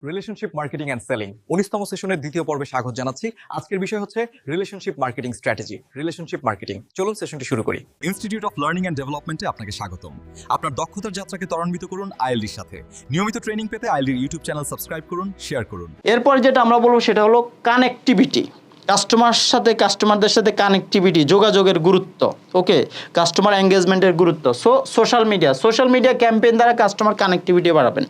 Relationship marketing and selling 19তম সেশনের দ্বিতীয় পর্বে স্বাগত জানাচ্ছি। আজকের বিষয় হচ্ছে relationship marketing strategy, relationship marketing. চলুন সেশনটি শুরু করি। ইনস্টিটিউট অফ লার্নিং অ্যান্ড ডেভেলপমেন্টে আপনাকে স্বাগতম। আপনার দক্ষতার যাত্রাকে ত্বরান্বিত করুন আইএলডির সাথে। নিয়মিত ট্রেনিং পেতে আইএলডির ইউটিউব চ্যানেল সাবস্ক্রাইব করুন, শেয়ার করুন। এরপর যেটা আমরা বলবো সেটা হলো কানেক্টিভিটি। কাস্টমারদের সাথে কানেক্টিভিটি, যোগাযোগের গুরুত্ব, ওকে, কাস্টমার এঙ্গেজমেন্টের গুরুত্ব। সোশ্যাল মিডিয়া ক্যাম্পেইন দ্বারা কাস্টমার কানেক্টিভিটি বাড়াবেন।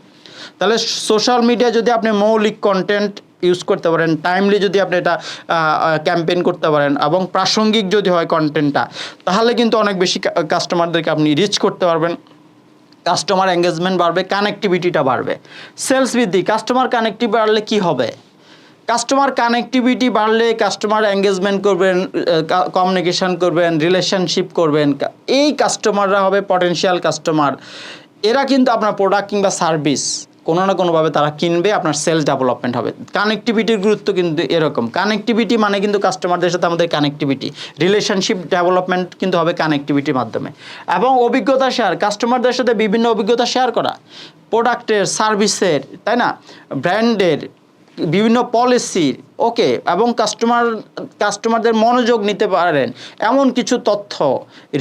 তাহলে সোশ্যাল মিডিয়া যদি আপনি মৌলিক কন্টেন্ট ইউজ করতে পারেন, টাইমলি যদি আপনি এটা ক্যাম্পেইন করতে পারেন এবং প্রাসঙ্গিক যদি হয় কন্টেন্টটা, তাহলে কিন্তু অনেক বেশি কাস্টমারদেরকে আপনি রিচ করতে পারবেন। কাস্টমার এঙ্গেজমেন্ট বাড়বে, কানেক্টিভিটিটা বাড়বে। সেলস বৃদ্ধি, কাস্টমার কানেক্টিভ বাড়লে কি হবে? কাস্টমার কানেক্টিভিটি বাড়লে কাস্টমার এঙ্গেজমেন্ট করবেন, কমিউনিকেশন করবেন, রিলেশনশিপ করবেন। এই কাস্টমাররা হবে পটেনশিয়াল কাস্টমার। এরা কিন্তু আপনার প্রোডাক্ট কিংবা সার্ভিস কোনো না কোনোভাবে তারা কিনবে, আপনার সেলস ডেভেলপমেন্ট হবে। কানেক্টিভিটির গুরুত্ব কিন্তু এরকম। কানেক্টিভিটি মানে কিন্তু কাস্টমারদের সাথে আমাদের কানেক্টিভিটি, রিলেশনশিপ ডেভেলপমেন্ট কিন্তু হবে কানেক্টিভিটির মাধ্যমে। এবং অভিজ্ঞতা শেয়ার, কাস্টমারদের সাথে বিভিন্ন অভিজ্ঞতা শেয়ার করা, প্রোডাক্টের, সার্ভিসের, তাই না, ব্র্যান্ডের, বিভিন্ন পলিসির, ওকে, এবং কাস্টমারদের মনোযোগ নিতে পারেন এমন কিছু তথ্য,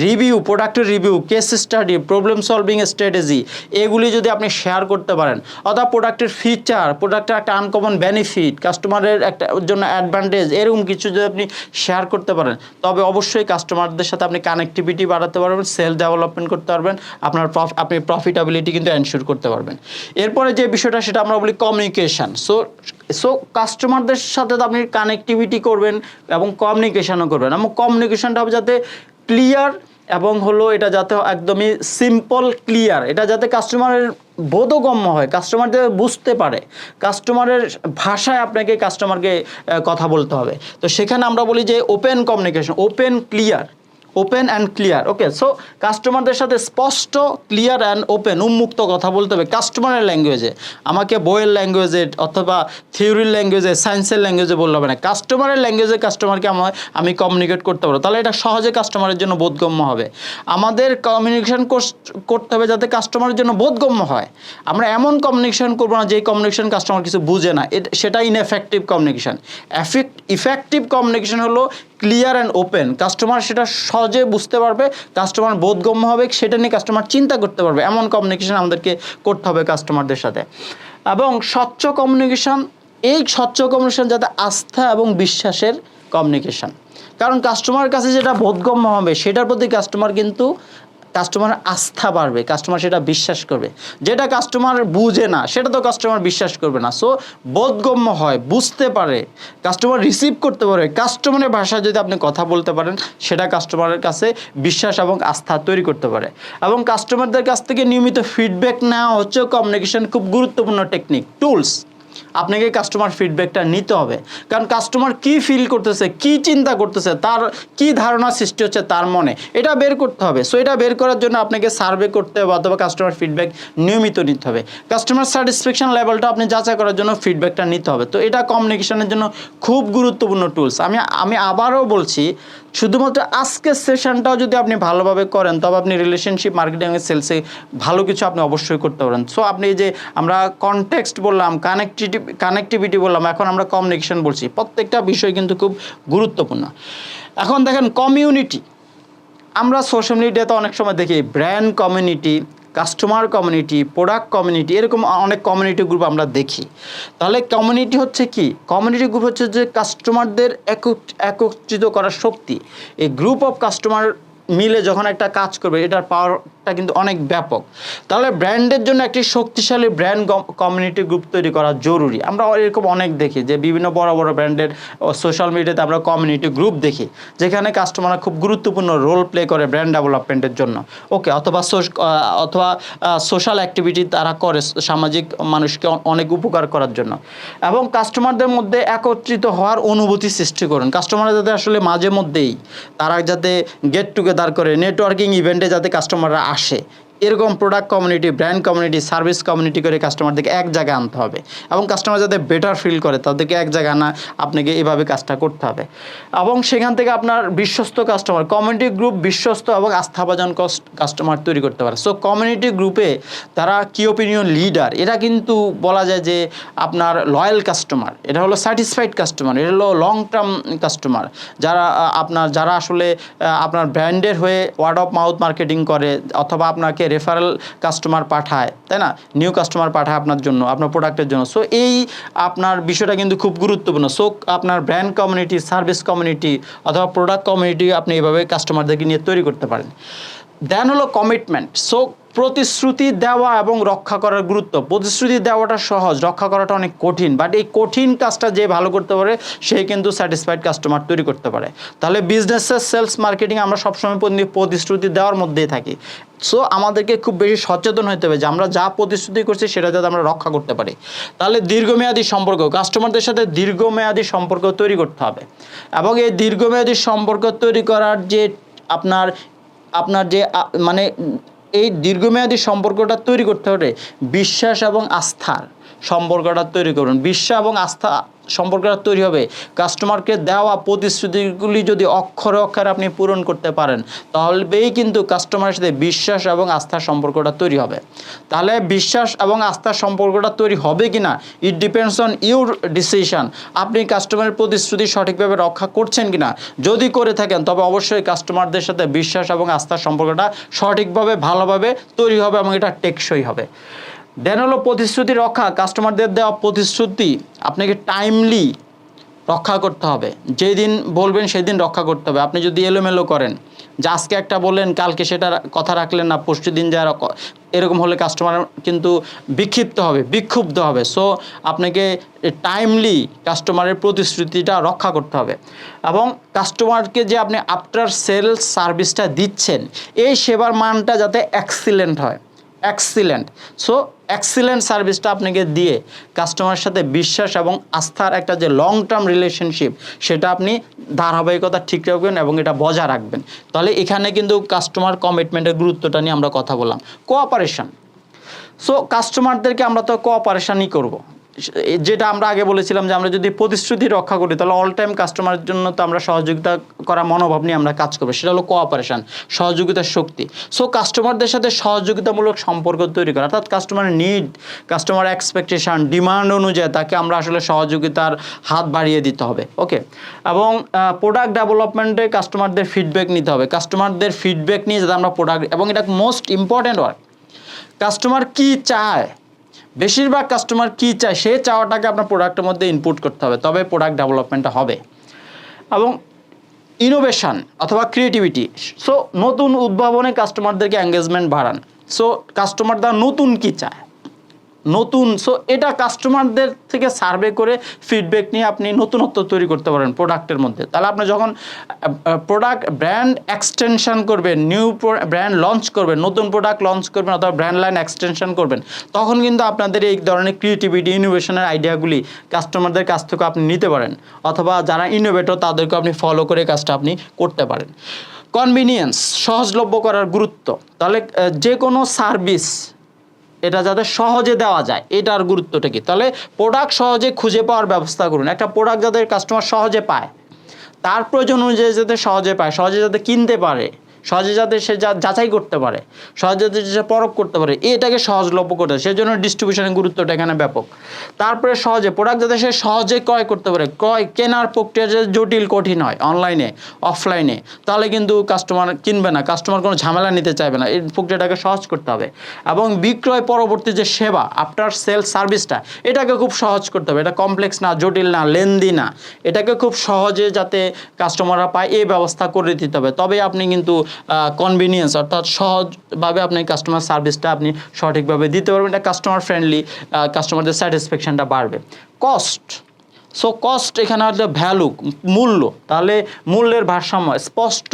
রিভিউ, প্রোডাক্টের review, case study, problem solving strategy, এগুলি যদি আপনি শেয়ার করতে পারেন, অথবা প্রোডাক্টের ফিচার, প্রোডাক্টের একটা আনকমন বেনিফিট, কাস্টমারের একটা জন্য অ্যাডভান্টেজ, এরকম কিছু যদি আপনি শেয়ার করতে পারেন, তবে অবশ্যই কাস্টমারদের সাথে আপনি কানেক্টিভিটি বাড়াতে পারবেন, সেলস ডেভেলপমেন্ট করতে পারবেন, আপনি প্রফিটেবিলিটি কিন্তু এনশিওর করতে পারবেন। এরপরে যে বিষয়টা সেটা আমরা বলি কমিউনিকেশান। সো কাস্টমারদের সাথে তো আপনি কানেক্টিভিটি করবেন এবং কমিউনিকেশনও করবেন, এবং কমিউনিকেশনটা হবে যাতে ক্লিয়ার এবং হলো এটা যাতে একদমই সিম্পল ক্লিয়ার, এটা যাতে কাস্টমারের বোধগম্য হয়, কাস্টমারদের বুঝতে পারে, কাস্টমারের ভাষায় আপনাকে কাস্টমারকে কথা বলতে হবে। তো সেখানে আমরা বলি যে open communication, open and clear, okay. So কাস্টমারদের সাথে স্পষ্ট, ক্লিয়ার অ্যান্ড ওপেন, উন্মুক্ত কথা বলতে হবে কাস্টমারের ল্যাঙ্গুয়েজে। আমাকে বইয়ের ল্যাঙ্গুয়েজে অথবা থিওরির ল্যাঙ্গুয়েজে, সায়েন্সের ল্যাঙ্গুয়েজে বললে হবে না, কাস্টমারের ল্যাঙ্গুয়েজে কাস্টমারকে আমি কমিউনিকেট করতে পারবো, তাহলে এটা সহজে কাস্টমারের জন্য বোধগম্য হবে। আমাদের কমিউনিকেশন করতে হবে যাতে কাস্টমারের জন্য বোধগম্য হয়। আমরা এমন কমিউনিকেশন করবো না যেই কমিউনিকেশন কাস্টমার কিছু বুঝে না, সেটা ইনএফেক্টিভ কমিউনিকেশন। ইফেক্টিভ কমিউনিকেশন হলো ক্লিয়ার অ্যান্ড ওপেন, কাস্টমার সেটা সহজে বুঝতে পারবে, কাস্টমার বোধগম্য হবে, সেটা নিয়ে কাস্টমার চিন্তা করতে পারবে, এমন কমিউনিকেশন আমাদেরকে করতে হবে কাস্টমারদের সাথে। এবং স্বচ্ছ কমিউনিকেশন, এই স্বচ্ছ কমিউনিকেশন যাতে আস্থা এবং বিশ্বাসের কমিউনিকেশন, কারণ কাস্টমারের কাছে যেটা বোধগম্য হবে সেটার প্রতি কাস্টমার আস্থা বাড়বে, কাস্টমার সেটা বিশ্বাস করবে। যেটা কাস্টমার বুঝে না সেটা তো কাস্টমার বিশ্বাস করবে না। সো বোধগম্য হয়, বুঝতে পারে, কাস্টমার রিসিভ করতে পারে, কাস্টমারের ভাষায় যদি আপনি কথা বলতে পারেন, সেটা কাস্টমারের কাছে বিশ্বাস এবং আস্থা তৈরি করতে পারে। এবং কাস্টমারদের কাছ থেকে নিয়মিত ফিডব্যাক নেওয়া হচ্ছে কমিউনিকেশন খুব গুরুত্বপূর্ণ টেকনিক, টুলস। আপনাকে কাস্টমার ফিডব্যাকটা নিতে হবে, কারণ কাস্টমার কি ফিল করতেছে, কি চিন্তা করতেছে, তার কি ধারণা সৃষ্টি হচ্ছে তার মনে, এটা বের করতে হবে। সো এটা বের করার জন্য আপনাকে সার্ভে করতে হবে অথবা কাস্টমার ফিডব্যাক নিয়মিত নিতে হবে। কাস্টমার স্যাটিসফ্যাকশন লেভেলটা আপনি যাচাই করার জন্য ফিডব্যাকটা নিতে হবে। তো এটা কমিউনিকেশনের জন্য খুব গুরুত্বপূর্ণ টুলস। আমি আবারও বলছি, শুধুমাত্র আজকের সেশনটাও যদি আপনি ভালোভাবে করেন, তবে আপনি রিলেশনশিপ মার্কেটিং এর সেলসে ভালো কিছু আপনি অবশ্যই করতে পারেন। সো আপনি যে আমরা কনটেক্সট বললাম, কানেক্টিভিটি বললাম, এখন আমরা কমিউনিকেশন বলছি, প্রত্যেকটা বিষয় কিন্তু খুব গুরুত্বপূর্ণ। এখন দেখেন কমিউনিটি, আমরা সোশ্যাল মিডিয়াতে অনেক সময় দেখি brand community, customer community, product community, এরকম অনেক কমিউনিটি গ্রুপ আমরা দেখি। তাহলে কমিউনিটি হচ্ছে কি? কমিউনিটি গ্রুপ হচ্ছে যে কাস্টমারদের একত্রিত করার শক্তি। এই গ্রুপ অফ কাস্টমার মিলে যখন একটা কাজ করবে, এটার পাওয়ারটা কিন্তু অনেক ব্যাপক। তাহলে ব্র্যান্ডের জন্য একটি শক্তিশালী ব্র্যান্ড কমিউনিটি গ্রুপ তৈরি করা জরুরি। আমরা এরকম অনেক দেখি যে বিভিন্ন বড় বড় ব্র্যান্ডের সোশ্যাল মিডিয়াতে আমরা কমিউনিটি গ্রুপ দেখি, যেখানে কাস্টমাররা খুব গুরুত্বপূর্ণ রোল প্লে করে ব্র্যান্ড ডেভেলপমেন্টের জন্য, ওকে, অথবা সোশ্যাল অ্যাক্টিভিটি তারা করে সামাজিক মানুষকে অনেক উপকার করার জন্য। এবং কাস্টমারদের মধ্যে একত্রিত হওয়ার অনুভূতি সৃষ্টি করুন। কাস্টমাররা যাতে আসলে মাঝে মধ্যেই তারা যাতে গেট টুগেদার করে, নেটওয়ার্কিং ইভেন্টে যাতে কাস্টমাররা আসে, এরকম product community, brand community, service community করে কাস্টমারদেরকে এক জায়গায় আনতে হবে এবং কাস্টমার যাতে বেটার ফিল করে তাদেরকে এক জায়গায় আনা, আপনাকে এভাবে কাজটা করতে হবে এবং সেখান থেকে আপনার বিশ্বস্ত কাস্টমার, কমিউনিটি গ্রুপ বিশ্বস্ত এবং আস্থাভাজন কাস্টমার তৈরি করতে পারে। সো কমিউনিটি গ্রুপে তারা কি ওপিনিয়ন লিডার, এরা কিন্তু বলা যায় যে আপনার লয়াল কাস্টমার, এটা হলো স্যাটিসফাইড কাস্টমার, এটা হলো লং টার্ম কাস্টমার, যারা আসলে আপনার ব্র্যান্ডের হয়ে ওয়ার্ড অফ মাউথ মার্কেটিং করে অথবা আপনাকে রেফারেল কাস্টমার পাঠায়, তাই না, নিউ কাস্টমার পাঠায় আপনার জন্য, আপনার প্রোডাক্টের জন্য। সো এই আপনার বিষয়টা কিন্তু খুব গুরুত্বপূর্ণ। সো আপনার ব্র্যান্ড কমিউনিটি, সার্ভিস কমিউনিটি অথবা প্রোডাক্ট কমিউনিটি আপনি এভাবে কাস্টমারদেরকে নিয়ে তৈরি করতে পারেন। দেন হলো কমিটমেন্ট। সো প্রতিশ্রুতি দেওয়া এবং রক্ষা করার গুরুত্ব। প্রতিশ্রুতি দেওয়াটা সহজ, রক্ষা করাটা অনেক কঠিন, বাট এই কঠিন কাজটা যে ভালো করতে পারে সে কিন্তু স্যাটিসফাইড কাস্টমার তৈরি করতে পারে। তাহলে বিজনেসের সেলস মার্কেটিং আমরা সবসময় প্রতিশ্রুতি দেওয়ার মধ্যেই থাকি। সো আমাদেরকে খুব বেশি সচেতন হতে হবে যে আমরা যা প্রতিশ্রুতি করছি সেটা যাতে আমরা রক্ষা করতে পারি। তাহলে দীর্ঘমেয়াদী সম্পর্ক, কাস্টমারদের সাথে দীর্ঘমেয়াদী সম্পর্ক তৈরি করতে হবে এবং এই দীর্ঘমেয়াদী সম্পর্ক তৈরি করার যে আপনার যে মানে এই দীর্ঘমেয়াদী সম্পর্কটা তৈরি করতে হলে বিশ্বাস এবং আস্থার সম্পর্কটা তৈরি করুন। বিশ্বাস এবং আস্থা সম্পর্কটা তৈরি হবে কাস্টমারকে দেওয়া প্রতিশ্রুতিগুলি যদি অক্ষরে অক্ষরে আপনি পূরণ করতে পারেন তাহলেই কিন্তু কাস্টমারের সাথে বিশ্বাস এবং আস্থার সম্পর্কটা তৈরি হবে। তাহলে বিশ্বাস এবং আস্থার সম্পর্কটা তৈরি হবে কি না, it depends on your decision. আপনি কাস্টমারের প্রতিশ্রুতি সঠিকভাবে রক্ষা করছেন কি না, যদি করে থাকেন তবে অবশ্যই কাস্টমারদের সাথে বিশ্বাস এবং আস্থার সম্পর্কটা সঠিকভাবে ভালোভাবে তৈরি হবে এবং এটা টেকসই হবে। দেন হলো প্রতিশ্রুতি রক্ষা। কাস্টমারদের দেওয়া প্রতিশ্রুতি আপনাকে টাইমলি রক্ষা করতে হবে, যেই দিন বলবেন সেই দিন রক্ষা করতে হবে। আপনি যদি এলোমেলো করেন যে আজকে একটা বললেন কালকে সেটা কথা রাখলেন না, পরশু দিন যা, এরকম হলে কাস্টমার কিন্তু বিক্ষুব্ধ হবে। সো আপনাকে টাইমলি কাস্টমারের প্রতিশ্রুতিটা রক্ষা করতে হবে এবং কাস্টমারকে যে আপনি আফটার সেলস সার্ভিসটা দিচ্ছেন এই সেবার মানটা যাতে এক্সিলেন্ট হয়, সো এক্সিলেন্ট সার্ভিসটা আপনাকে দিয়ে কাস্টমারের সাথে বিশ্বাস এবং আস্থার একটা যে লং টার্ম রিলেশনশিপ সেটা আপনি ধারাবাহিকতা ঠিক রাখবেন এবং এটা বজায় রাখবেন। তাহলে এখানে কিন্তু কাস্টমার কমিটমেন্টের গুরুত্বটা নিয়ে আমরা কথা বললাম। কোঅপারেশন। সো কাস্টমারদেরকে আমরা তো কোঅপারেশনই করব, যেটা আমরা আগে বলেছিলাম যে আমরা যদি প্রতিশ্রুতি রক্ষা করি তাহলে অল টাইম কাস্টমারের জন্য তো আমরা সহযোগিতা করা মনোভাব নিয়ে আমরা কাজ করবো, সেটা হলো কোঅপারেশন, সহযোগিতার শক্তি। সো কাস্টমারদের সাথে সহযোগিতামূলক সম্পর্ক তৈরি করা, অর্থাৎ কাস্টমারের নিড, কাস্টমার এক্সপেকটেশন, ডিমান্ড অনুযায়ী তাকে আমরা আসলে সহযোগিতার হাত বাড়িয়ে দিতে হবে। ওকে, এবং প্রোডাক্ট ডেভেলপমেন্টে কাস্টমারদের ফিডব্যাক নিতে হবে। কাস্টমারদের ফিডব্যাক নিয়ে যাতে আমরা প্রোডাক্ট, এবং এটা মোস্ট ইম্পর্ট্যান্ট ওয়ার্ক, কাস্টমার কী চায়, বেশিরভাগ কাস্টমার কী চায় সে চাওয়াটাকে আপনার প্রোডাক্টের মধ্যে ইনপুট করতে হবে, তবে প্রোডাক্ট ডেভেলপমেন্টটা হবে। এবং ইনোভেশন অথবা ক্রিয়েটিভিটি। সো নতুন উদ্ভাবনে কাস্টমারদেরকে এঙ্গেজমেন্ট বাড়ান। সো কাস্টমাররা নতুন কী চায়, সো এটা কাস্টমারদের থেকে সার্ভে করে ফিডব্যাক নিয়ে আপনি নতুনত্ব তৈরি করতে পারেন প্রোডাক্টের মধ্যে। তাহলে আপনি যখন প্রোডাক্ট ব্র্যান্ড এক্সটেনশন করবেন, নিউ ব্র্যান্ড লঞ্চ করবেন, নতুন প্রোডাক্ট লঞ্চ করবেন অথবা ব্র্যান্ড লাইন এক্সটেনশন করবেন, তখন কিন্তু আপনাদের এই ধরনের ক্রিয়েটিভিটি, ইনোভেশনের আইডিয়াগুলি কাস্টমারদের কাছ থেকে আপনি নিতে পারেন অথবা যারা ইনোভেটর তাদেরকে আপনি ফলো করে কাজটা আপনি করতে পারেন। কনভিনিয়েন্স, সহজলভ্য করার গুরুত্ব। তাহলে যে কোনো সার্ভিস এটা যাতে সহজে দেওয়া যায় এটার গুরুত্বটা কি, তাহলে প্রোডাক্ট সহজে খুঁজে পাওয়ার ব্যবস্থা করুন। একটা প্রোডাক্ট যাতে কাস্টমার সহজে পায়, তার প্রয়োজন অনুযায়ী যাতে সহজে পায়, সহজে যাতে কিনতে পারে, সহজে যাতে সে যাচাই করতে পারে, সহজে যাতে সে পরখ করতে পারে, এটাকে সহজলভ্য করতে হয়। সেজন্য ডিস্ট্রিবিউশনের গুরুত্বটা এখানে ব্যাপক। তারপরে সহজে প্রোডাক্ট যাতে সে সহজে ক্রয় করতে পারে, কেনার প্রক্রিয়া যে জটিল কঠিন হয় অনলাইনে অফলাইনে, তাহলে কিন্তু কাস্টমার কিনবে না, কাস্টমার কোনো ঝামেলা নিতে চাইবে না। এই প্রক্রিয়াটাকে সহজ করতে হবে এবং বিক্রয় পরবর্তী যে সেবা আফটার সেল সার্ভিসটা এটাকে খুব সহজ করতে হবে। এটা কমপ্লেক্স না, জটিল না, লেন্দি না, এটাকে খুব সহজে যাতে কাস্টমাররা পায় এই ব্যবস্থা করে দিতে হবে। তবে আপনি কিন্তু কনভিনিয়েন্স অর্থাৎ সহজভাবে আপনি কাস্টমার সার্ভিসটা আপনি সঠিকভাবে দিতে পারবেন। এটা কাস্টমার ফ্রেন্ডলি, কাস্টমারদের স্যাটিসফ্যাকশনটা বাড়বে। কস্ট। সো কস্ট এখানে হচ্ছে ভ্যালু, মূল্য। তাহলে মূল্যের ভারসাম্য, স্পষ্ট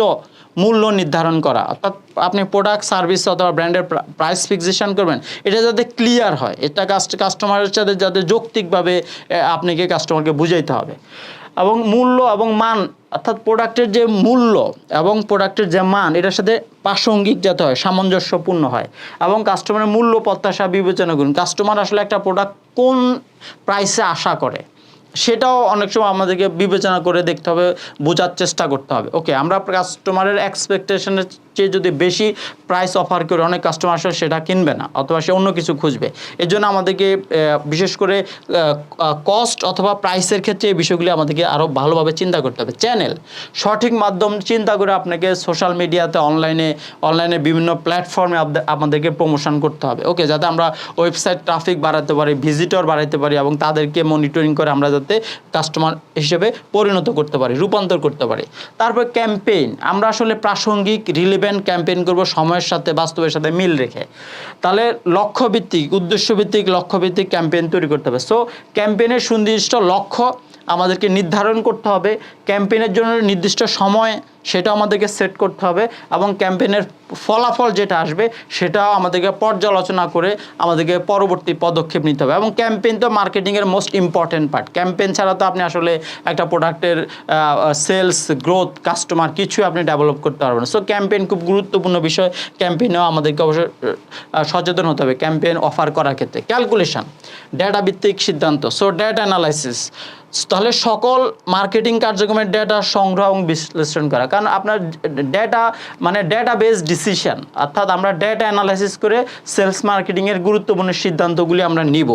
মূল্য নির্ধারণ করা, অর্থাৎ আপনি প্রোডাক্ট সার্ভিস অথবা ব্র্যান্ডের প্রাইস ফিক্সেশন করবেন এটা যাতে ক্লিয়ার হয়, এটা কাস্টমারের সাথে যাতে যৌক্তিকভাবে আপনাকে কাস্টমারকে বুঝাইতে হবে। এবং মূল্য এবং মান, অর্থাৎ প্রোডাক্টের যে মূল্য এবং প্রোডাক্টের যে মান এটার সাথে প্রাসঙ্গিক যাতে হয়, সামঞ্জস্যপূর্ণ হয়। এবং কাস্টমারের মূল্য প্রত্যাশা বিবেচনা করুন, কাস্টমার আসলে একটা প্রোডাক্ট কোন প্রাইসে আশা করে সেটাও অনেক সময় আমাদেরকে বিবেচনা করে দেখতে হবে, বোঝার চেষ্টা করতে হবে। ওকে, আমরা কাস্টমারের এক্সপেকটেশনের চেয়ে যদি বেশি প্রাইস অফার করে অনেক কাস্টমার আসলে সেটা কিনবে না, অথবা সে অন্য কিছু খুঁজবে। এর জন্য আমাদেরকে বিশেষ করে কস্ট অথবা প্রাইসের ক্ষেত্রে এই বিষয়গুলি আমাদেরকে আরও ভালোভাবে চিন্তা করতে হবে। চ্যানেল, সঠিক মাধ্যম চিন্তা করে আপনাকে সোশ্যাল মিডিয়াতে, অনলাইনে বিভিন্ন প্ল্যাটফর্মে আমাদেরকে প্রমোশন করতে হবে। ওকে, যাতে আমরা ওয়েবসাইট ট্রাফিক বাড়াতে পারি, ভিজিটর বাড়াতে পারি এবং তাদেরকে মনিটরিং করে আমরা যাতে কাস্টমার হিসেবে পরিণত করতে পারি, রূপান্তর করতে পারি। তারপর ক্যাম্পেইন, আমরা আসলে প্রাসঙ্গিক রিলেভেন্ট ক্যাম্পেইন করব সময়ের সাথে, বাস্তবের সাথে মিল রেখে। তাহলে লক্ষ্যভিত্তিক, উদ্দেশ্যভিত্তিক, লক্ষ্যভিত্তিক ক্যাম্পেইন তৈরি করতে হবে। সো ক্যাম্পেইনের সুনির্দিষ্ট লক্ষ্য আমাদেরকে নির্ধারণ করতে হবে, ক্যাম্পেইনের জন্য নির্দিষ্ট সময় সেটাও আমাদেরকে সেট করতে হবে এবং ক্যাম্পেইনের ফলাফল যেটা আসবে সেটাও আমাদেরকে পর্যালোচনা করে আমাদেরকে পরবর্তী পদক্ষেপ নিতে হবে। এবং ক্যাম্পেইন তো মার্কেটিংয়ের মোস্ট ইম্পর্ট্যান্ট পার্ট। ক্যাম্পেইন ছাড়া তো আপনি আসলে একটা প্রোডাক্টের সেলস, গ্রোথ, কাস্টমার কিছুই আপনি ডেভেলপ করতে পারবেন না। সো ক্যাম্পেইন খুব গুরুত্বপূর্ণ বিষয়, ক্যাম্পেইনেও আমাদেরকে অবশ্যই সচেতন হতে হবে ক্যাম্পেইন অফার করার ক্ষেত্রে। ক্যালকুলেশন, ডেটা ভিত্তিক সিদ্ধান্ত, সো ডেটা অ্যানালাইসিস, তাহলে সকল মার্কেটিং কার্যক্রমের ডেটা সংগ্রহ এবং বিশ্লেষণ করা। কারণ আপনার ডেটা মানে ডেটা বেস ডিসিশন, অর্থাৎ আমরা ডেটা অ্যানালাইসিস করে সেলস মার্কেটিংয়ের গুরুত্বপূর্ণ সিদ্ধান্তগুলি আমরা নিব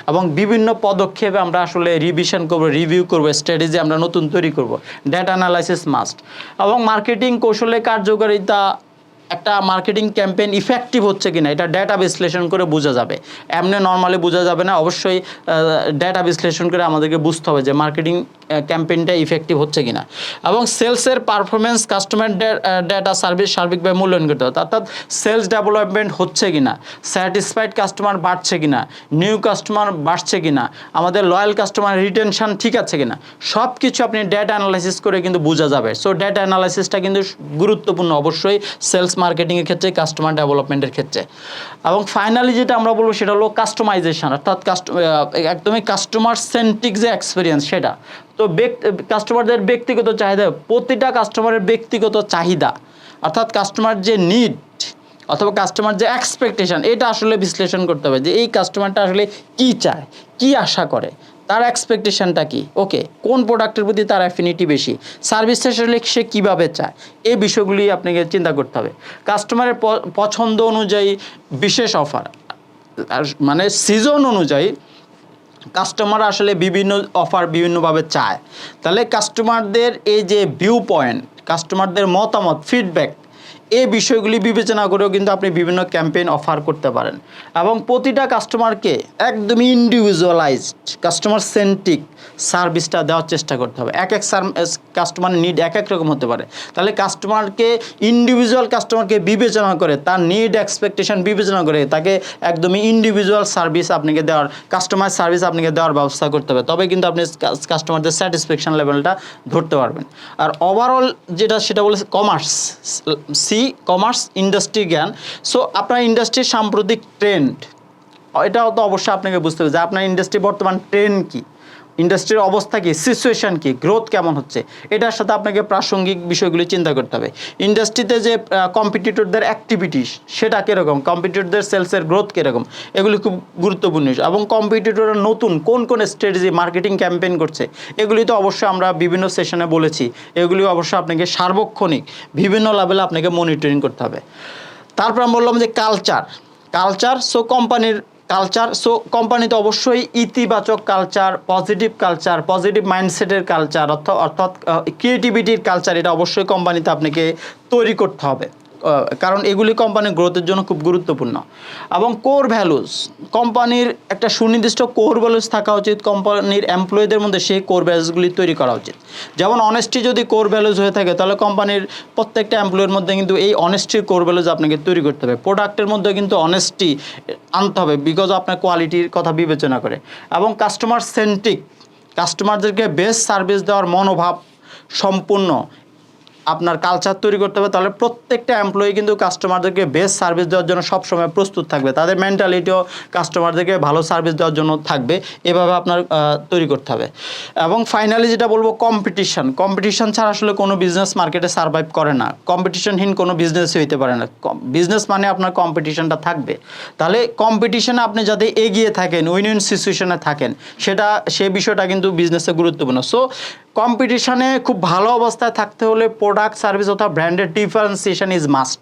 এবং বিভিন্ন পদক্ষেপে আমরা আসলে রিভিশন করব, রিভিউ করব, স্ট্র্যাটেজি আমরা নতুন তৈরি করব। Data analysis must. এবং মার্কেটিং কৌশলের কার্যকারিতা, একটা মার্কেটিং ক্যাম্পেইন ইফেক্টিভ হচ্ছে কিনা এটা ডেটা বিশ্লেষণ করে বোঝা যাবে, এমনি নর্মালি বোঝা যাবে না। অবশ্যই ডেটা বিশ্লেষণ করে আমাদেরকে বুঝতে হবে যে মার্কেটিং ক্যাম্পেইনটা ইফেক্টিভ হচ্ছে কিনা। এবং সেলসের পারফরমেন্স, কাস্টমার ডেটা সার্ভিস সার্বিকভাবে মূল্যায়ন করতে হবে, অর্থাৎ সেলস ডেভেলপমেন্ট হচ্ছে কিনা, স্যাটিসফাইড কাস্টমার বাড়ছে কিনা, নিউ কাস্টমার বাড়ছে কিনা, আমাদের লয়াল কাস্টমার রিটেনশন ঠিক আছে কিনা, সব কিছু আপনি ডেটা অ্যানালাইসিস করে কিন্তু বোঝা যাবে। সো ডেটা অ্যানালাইসিসটা কিন্তু গুরুত্বপূর্ণ অবশ্যই সেলস মার্কেটিংয়ের ক্ষেত্রে, কাস্টমার ডেভেলপমেন্টের ক্ষেত্রে। এবং ফাইনালি যেটা আমরা বলবো সেটা হলো কাস্টমাইজেশন, অর্থাৎ একদমই কাস্টমার সেন্ট্রিক যে এক্সপিরিয়েন্স সেটা। তো কাস্টমারদের ব্যক্তিগত চাহিদা, প্রতিটা কাস্টমারের ব্যক্তিগত চাহিদা, অর্থাৎ কাস্টমার যে নিড অথবা কাস্টমার যে এক্সপেকটেশন, এটা আসলে বিশ্লেষণ করতে হবে যে এই কাস্টমারটা আসলে কী চায়, কী আশা করে, তার এক্সপেকটেশনটা কি। ওকে, কোন প্রোডাক্টের প্রতি তার অ্যাফিনিটি বেশি, সার্ভিসটা আসলে সে কীভাবে চায়, এই বিষয়গুলি আপনাকে চিন্তা করতে হবে। কাস্টমারের পছন্দ অনুযায়ী বিশেষ অফার, মানে সিজন অনুযায়ী কাস্টমার আসলে বিভিন্ন অফার বিভিন্নভাবে চায়। তাহলে কাস্টমারদের এই যে ভিউ পয়েন্ট, কাস্টমারদের মতামত, ফিডব্যাক, এই বিষয়গুলি বিবেচনা করেও কিন্তু আপনি বিভিন্ন ক্যাম্পেইন অফার করতে পারেন। এবং প্রতিটা কাস্টমারকে একদমই ইন্ডিভিজুয়ালাইজড, কাস্টমার সেন্ট্রিক সার্ভিসটা দেওয়ার চেষ্টা করতে হবে। এক কাস্টমার নিড এক এক রকম হতে পারে। তাহলে কাস্টমারকে, ইন্ডিভিজুয়াল কাস্টমারকে বিবেচনা করে, তার নিড এক্সপেকটেশন বিবেচনা করে তাকে একদমই ইন্ডিভিজুয়াল সার্ভিস আপনাকে দেওয়ার, কাস্টমার সার্ভিস আপনাকে দেওয়ার ব্যবস্থা করতে হবে। তবে কিন্তু আপনি কাস্টমারদের স্যাটিসফ্যাকশন লেভেলটা ধরতে পারবেন। আর ওভারঅল যেটা সেটা বলেছে কমার্স, কমার্স ইন্ডাস্ট্রি জ্ঞান। সো আপনার ইন্ডাস্ট্রির সাম্প্রতিক ট্রেন্ড, এটাও তো অবশ্যই আপনাকে বুঝতে হবে যে আপনার ইন্ডাস্ট্রি বর্তমান ট্রেন্ড কী, ইন্ডাস্ট্রির অবস্থা কী, সিচুয়েশান কী, গ্রোথ কেমন হচ্ছে, এটার সাথে আপনাকে প্রাসঙ্গিক বিষয়গুলি চিন্তা করতে হবে। ইন্ডাস্ট্রিতে যে কম্পিটিটরদের অ্যাক্টিভিটিস সেটা কীরকম, কম্পিটিটরদের সেলসের গ্রোথ কীরকম, এগুলি খুব গুরুত্বপূর্ণ। এবং কম্পিটিটরের নতুন কোন কোন স্ট্র্যাটেজি মার্কেটিং ক্যাম্পেইন করছে, এগুলি তো অবশ্যই আমরা বিভিন্ন সেশনে বলেছি, এগুলি অবশ্যই আপনাকে সার্বক্ষণিক বিভিন্ন লেভেলে আপনাকে মনিটরিং করতে হবে। তারপর আমি বললাম যে কালচার, সো কোম্পানির কালচার, সো কোম্পানিতে অবশ্যই ইতিবাচক কালচার, পজিটিভ মাইন্ডসেটের কালচার, অর্থাৎ ক্রিয়েটিভিটির কালচার, এটা অবশ্যই কোম্পানিতে আপনাকে তৈরি করতে হবে, কারণ এগুলি কোম্পানির গ্রোথের জন্য খুব গুরুত্বপূর্ণ। এবং কোর ভ্যালুজ, কোম্পানির একটা সুনির্দিষ্ট কোর ভ্যালুজ থাকা উচিত, কোম্পানির এমপ্লয়ীদের মধ্যে সেই কোর ভ্যালুজগুলি তৈরি করা উচিত। যেমন অনেস্টি যদি কোর ভ্যালুজ হয়ে থাকে তাহলে কোম্পানির প্রত্যেকটা এমপ্লয়ের মধ্যে কিন্তু এই অনেস্টির কোর ভ্যালুজ আপনাকে তৈরি করতে হবে। প্রোডাক্টের মধ্যে কিন্তু অনেস্টি আনতে হবে বিকজ আপনার কোয়ালিটির কথা বিবেচনা করে। এবং কাস্টমার সেন্ট্রিক, কাস্টমারদেরকে বেস্ট সার্ভিস দেওয়ার মনোভাব সম্পূর্ণ আপনার কালচার তৈরি করতে হবে, তাহলে প্রত্যেকটা এমপ্লয়ি কিন্তু কাস্টমারদেরকে বেস্ট সার্ভিস দেওয়ার জন্য সবসময় প্রস্তুত থাকবে, তাদের মেন্টালিটিও কাস্টমারদেরকে ভালো সার্ভিস দেওয়ার জন্য থাকবে, এভাবে আপনার তৈরি করতে হবে। এবং ফাইনালি যেটা বলবো, কম্পিটিশন ছাড়া আসলে কোনো বিজনেস মার্কেটে সার্ভাইভ করে না, কম্পিটিশনহীন কোনো বিজনেসই হইতে পারে না। বিজনেস মানে আপনার কম্পিটিশনটা থাকবে, তাহলে কম্পিটিশনে আপনি যাতে এগিয়ে থাকেন, উইন উইন সিচুয়েশনে থাকেন, সেই বিষয়টা কিন্তু বিজনেসে গুরুত্বপূর্ণ। সো কম্পিটিশনে খুব ভালো অবস্থায় থাকতে হলে প্রোডাক্ট সার্ভিস অথবা ব্র্যান্ডের ডিফারেন্সিয়েশন ইজ মাস্ট।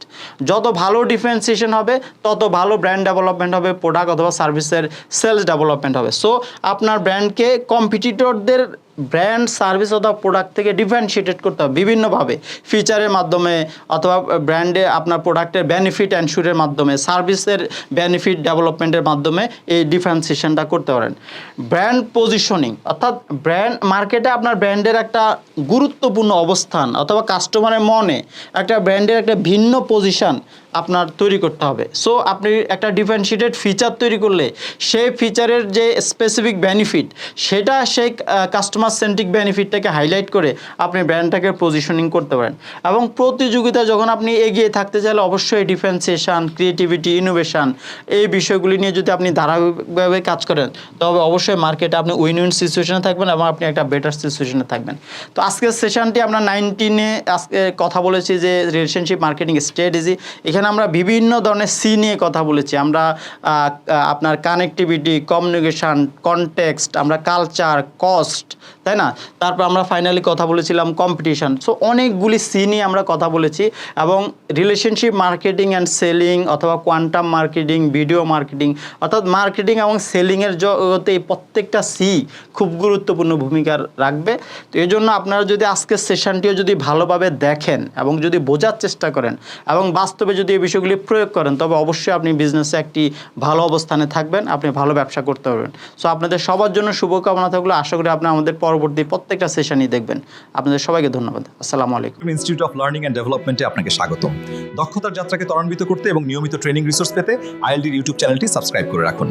যত ভালো ডিফারেন্সিয়েশন হবে তত ভালো ব্র্যান্ড ডেভেলপমেন্ট হবে, প্রোডাক্ট অথবা সার্ভিসের সেলস ডেভেলপমেন্ট হবে। সো আপনার ব্র্যান্ডকে কম্পিটিটরদের ব্র্যান্ড সার্ভিস অথবা প্রোডাক্ট থেকে ডিফারেন্সিয়েটেড করতে হবে বিভিন্নভাবে, ফিচারের মাধ্যমে অথবা ব্র্যান্ডে আপনার প্রোডাক্টের বেনিফিট এনশিওরের মাধ্যমে, সার্ভিসের বেনিফিট ডেভেলপমেন্টের মাধ্যমে এই ডিফারেন্সিয়েশনটা করতে পারেন। ব্র্যান্ড পজিশনিং অর্থাৎ ব্র্যান্ড মার্কেটে আপনার ব্র্যান্ডের একটা গুরুত্বপূর্ণ অবস্থান অথবা কাস্টমারের মনে একটা ব্র্যান্ডের একটা ভিন্ন পজিশন আপনার তৈরি করতে হবে। সো আপনি একটা ডিফারেন্সিয়েটেড ফিচার তৈরি করলে সেই ফিচারের যে স্পেসিফিক বেনিফিট, সেটা সেই কাস্টমার সেন্ট্রিক বেনিফিটটাকে হাইলাইট করে আপনি ব্র্যান্ডটাকে পজিশনিং করতে পারেন। এবং প্রতিযোগিতা যখন আপনি এগিয়ে থাকতে চাইলে অবশ্যই ডিফারেন্সিয়েশন, ক্রিয়েটিভিটি, ইনোভেশন এই বিষয়গুলি নিয়ে যদি আপনি ধারাবাহিকভাবে কাজ করেন, তবে অবশ্যই মার্কেটে আপনি উইন উইন সিচুয়েশনে থাকবেন এবং আপনি একটা বেটার সিচুয়েশনে থাকবেন। তো আজকের সেশনটি আমরা 19-এ আজকে কথা বলেছি যে রিলেশনশিপ মার্কেটিং স্ট্র্যাটেজি। এখানে আমরা বিভিন্ন ধরনের সি নিয়ে কথা বলেছি। আমরা আপনার কানেক্টিভিটি, কমিউনিকেশান, কনটেক্সট, আমরা কালচার, কস্ট, তাই না? তারপর আমরা ফাইনালি কথা বলেছিলাম কম্পিটিশন। সো অনেকগুলি সি নিয়ে আমরা কথা বলেছি এবং রিলেশনশিপ মার্কেটিং অ্যান্ড সেলিং অথবা কোয়ান্টাম মার্কেটিং, ভিডিও মার্কেটিং অর্থাৎ মার্কেটিং এবং সেলিংয়ের জগতে এই প্রত্যেকটা সি খুব গুরুত্বপূর্ণ ভূমিকা রাখবে। তো এই জন্য আপনারা যদি আজকের সেশনটিও যদি ভালোভাবে দেখেন এবং যদি বোঝার চেষ্টা করেন এবং বাস্তবে যদি এই বিষয়গুলি প্রয়োগ করেন, তবে অবশ্যই আপনি বিজনেসে একটি ভালো অবস্থানে থাকবেন, আপনি ভালো ব্যবসা করতে পারবেন। সো আপনাদের সবার জন্য শুভকামনা থাকলে আশা করি আপনি আমাদের পরবর্তী প্রত্যেকটা সেশনই দেখবেন। আপনাদের সবাইকে ধন্যবাদ। আসসালামু আলাইকুম। ইনস্টিটিউট অফ লার্নিং অ্যান্ড ডেভেলপমেন্টে আপনাকে স্বাগতম। দক্ষতার যাত্রাকে ত্বরান্বিত করতে এবং নিয়মিত ট্রেনিং রিসোর্স পেতে আইএলডির ইউটিউব চ্যানেলটি সাবস্ক্রাইব করে রাখুন।